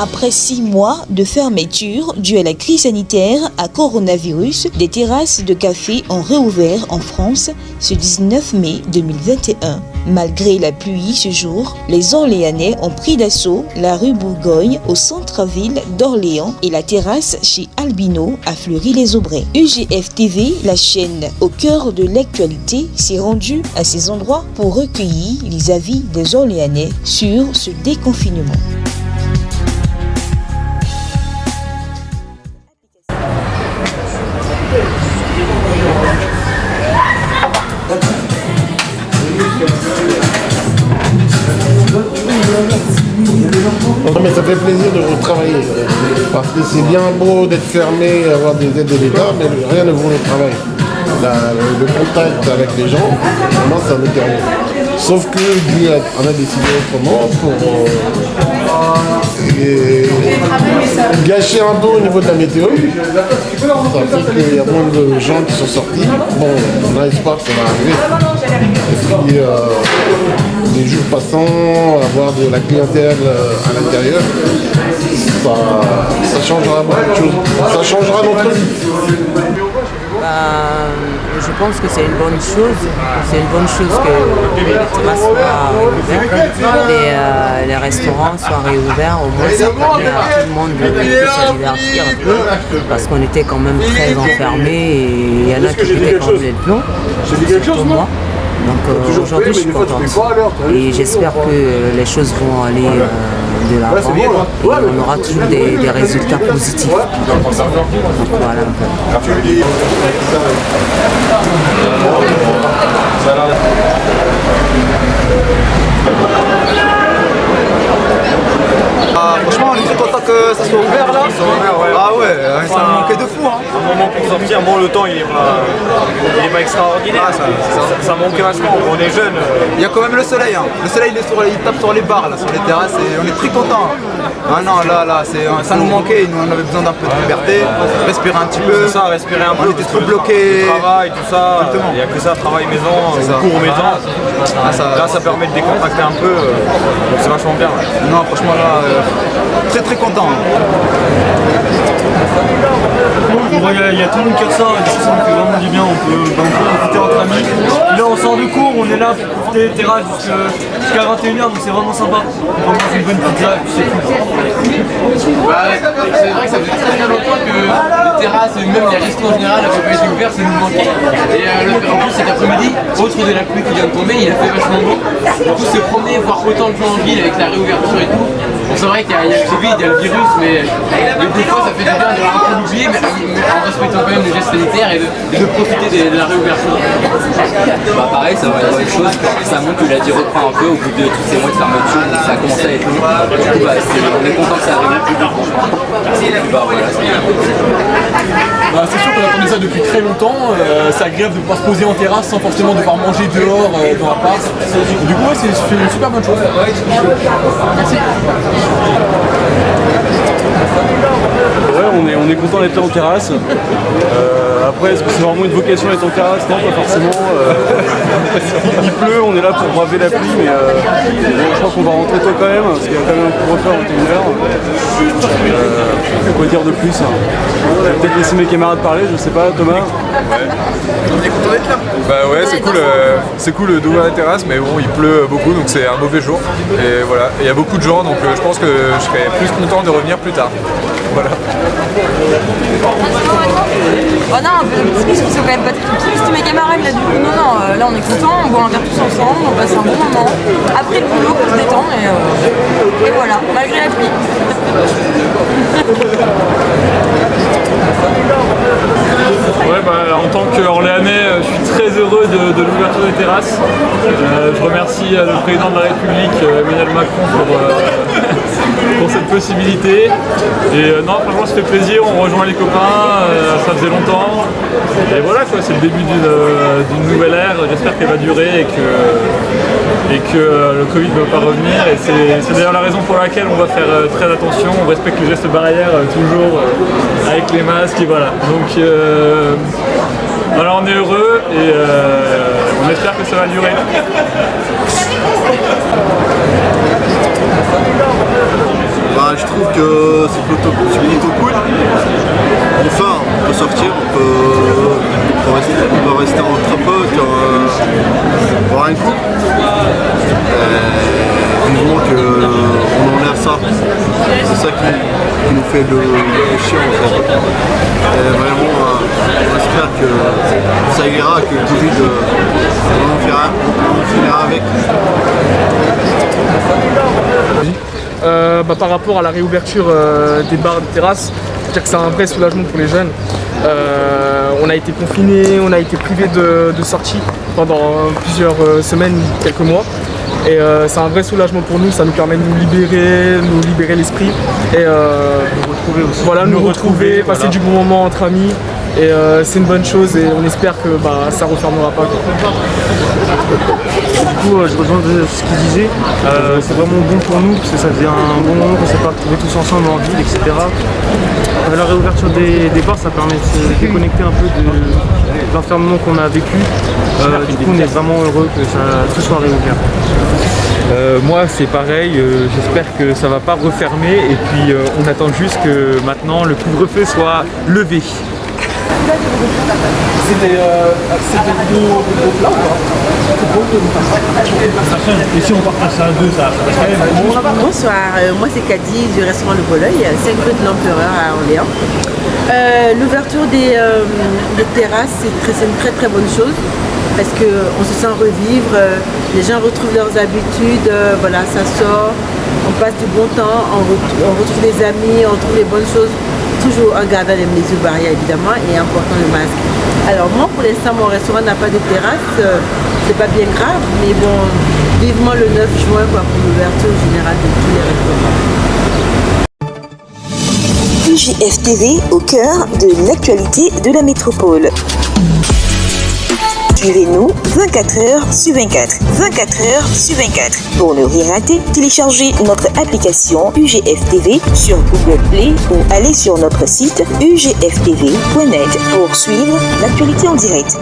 Après 6 mois de fermeture due à la crise sanitaire à coronavirus, des terrasses de café ont réouvert en France ce 19 mai 2021. Malgré la pluie ce jour, les Orléanais ont pris d'assaut la rue Bourgogne au centre-ville d'Orléans et la terrasse chez Albino à Fleury-les-Aubrais. UGF TV, la chaîne au cœur de l'actualité, s'est rendue à ces endroits pour recueillir les avis des Orléanais sur ce déconfinement. Non, mais ça fait plaisir de retravailler. Parce que c'est bien beau d'être fermé et avoir des aides de l'État, mais rien ne vaut le travail. Le contact avec les gens, vraiment, ça ne fait rien. Sauf que Dieu en a décidé autrement pour gâcher un peu au niveau de la météo. Ça fait qu'il y a moins de gens qui sont sortis. Bon, on a espoir que ça va arriver. Et puis, les jours passant, avoir de la clientèle à l'intérieur, ça changera beaucoup de choses. Ça changera notre vie. Je pense que c'est une bonne chose. C'est une bonne chose que les terrasses soient ouvertes et les restaurants soient réouverts. Au moins, ça permet à tout le monde de se divertir un peu parce qu'on était quand même très enfermés et il y en a qui étaient quand même les plombs, surtout moi. Donc aujourd'hui, je suis contente et j'espère que les choses vont aller de l'avant et on aura toujours des résultats positifs. Donc voilà un peu. Franchement, on est très content que ça soit ouvert là. Ah ouais, ça nous manquait de fou. Un moment pour sortir, bon le temps il est pas extraordinaire, ça manquait vachement, on est jeunes. Il y a quand même le soleil, le soleil il tape sur les bars, là, sur les terrasses et on est très contents. Ah non, là, ça nous manquait, nous on avait besoin d'un peu de liberté, respirer un petit peu. C'est ça, respirer un peu. On était trop bloqués. Travail, tout ça, il n'y a que ça, travail maison, cours maison. Là ça permet de décontracter un peu, donc c'est vachement bien. Non, franchement là, très très content. Il y a tout le monde qui ressort et ça nous fait vraiment du bien, on peut profiter entre amis. Là on sort de cours, on est là pour profiter des terrasses jusqu'à 21h, donc c'est vraiment sympa. On mange une bonne pizza et puis c'est cool. C'est vrai que ça faisait très longtemps que les terrasses et même les restos en général n'avaient pas été ouverts, ça nous manquait. Et en plus cet après-midi, autre de la pluie qui vient de tomber, il a fait vachement beau. Du coup se promener, voir autant de gens en ville avec la réouverture et tout. Bon, c'est vrai qu'il y a le Covid, il y a le virus, mais des fois ça fait du bien de un peu l'oublier, mais en respectant quand même les gestes sanitaires et de profiter de la réouverture. Pareil, ça va être une bonne chose, ça montre que la vie reprend un peu au bout de tous ces mois de fermeture, ça a commencé à être long. Du coup, on est content que ça arrive plus vite. C'est sûr qu'on attendait ça depuis très longtemps, c'est agréable de pouvoir se poser en terrasse sans forcément devoir manger dehors dans l'appart. Du coup c'est une super bonne chose. Merci. Ouais, on est content d'être là en terrasse. Après, est-ce que c'est vraiment une vocation d'être en terrasse? Non, pas forcément. Il pleut, on est là pour braver la pluie, mais je crois qu'on va rentrer tôt quand même, parce qu'il y a quand même un couvre-feu à 21h. Quoi dire de plus? Je vais peut-être laisser mes camarades parler, je sais pas, Thomas. On est content d'être là. Bah ouais, c'est cool d'ouvrir la terrasse, mais bon, il pleut beaucoup, donc c'est un mauvais jour. Et voilà, il y a beaucoup de gens, donc je pense que je serais plus content de revenir plus tard. Voilà. Oh non, un petit biscuit, c'est quand même pas très triste, mes camarades là, du coup, non, là on est contents, on boit un verre tous ensemble, on passe un bon moment, après le boulot, on se détend, et voilà, malgré la pluie. Ouais, en tant qu'Orléanais, je suis très heureux de l'ouverture des terrasses. Je remercie le président de la République, Emmanuel Macron, pour cette possibilité. Et non, franchement, ça fait plaisir, on rejoint les copains, ça faisait longtemps. Et voilà, quoi, c'est le début d'une nouvelle ère, j'espère qu'elle va durer et que le Covid ne va pas revenir. Et c'est d'ailleurs la raison pour laquelle on va faire très attention, on respecte les gestes barrières toujours avec les masques et voilà. Donc voilà, on est heureux et on espère que ça va durer. Je suis trouve que c'est plutôt cool. Enfin, on peut sortir, on peut rester entre potes, boire un coup. Vivement qu'on enlève ça. C'est ça qui nous fait le chiant en fait. Et vraiment, on espère que ça ira, que le Covid, on finira avec. Par rapport à la réouverture des bars de terrasse, c'est-à-dire que c'est un vrai soulagement pour les jeunes. On a été confinés, on a été privés de sortie pendant plusieurs semaines, quelques mois. Et c'est un vrai soulagement pour nous, ça nous permet de nous libérer l'esprit et nous retrouver, passer du bon moment entre amis. Et c'est une bonne chose et on espère que ça ne refermera pas. Du coup, je rejoins ce qu'il disait. C'est vraiment bon pour nous parce que ça faisait un bon moment qu'on ne s'est pas retrouvés tous ensemble en ville, etc. La réouverture des bars, ça permet de se déconnecter un peu de l'enfermement qu'on a vécu. Du coup, on est vraiment heureux que tout soit réouvert. Moi c'est pareil, j'espère que ça va pas refermer et puis on attend juste que maintenant le couvre-feu soit levé. C'était gros plats. Et si on partage ça à deux, ça passe quand même. Bonsoir, moi c'est Caddy du restaurant Le Bologne, 5 rue de l'Empereur à Orléans. L'ouverture des terrasses, c'est une très très bonne chose parce qu'on se sent revivre, les gens retrouvent leurs habitudes, voilà, ça sort, on passe du bon temps, on retrouve les amis, on trouve les bonnes choses, toujours en gardant les mesures barrières évidemment et en portant le masque. Alors moi pour l'instant mon restaurant n'a pas de terrasse, c'est pas bien grave, mais bon, vivement le 9 juin pour l'ouverture générale de tous les restaurants. UJF TV au cœur de l'actualité de la métropole. Suivez-nous 24h/24. 24h/24. Pour ne rien rater, téléchargez notre application UGF TV sur Google Play ou allez sur notre site ugftv.net pour suivre l'actualité en direct.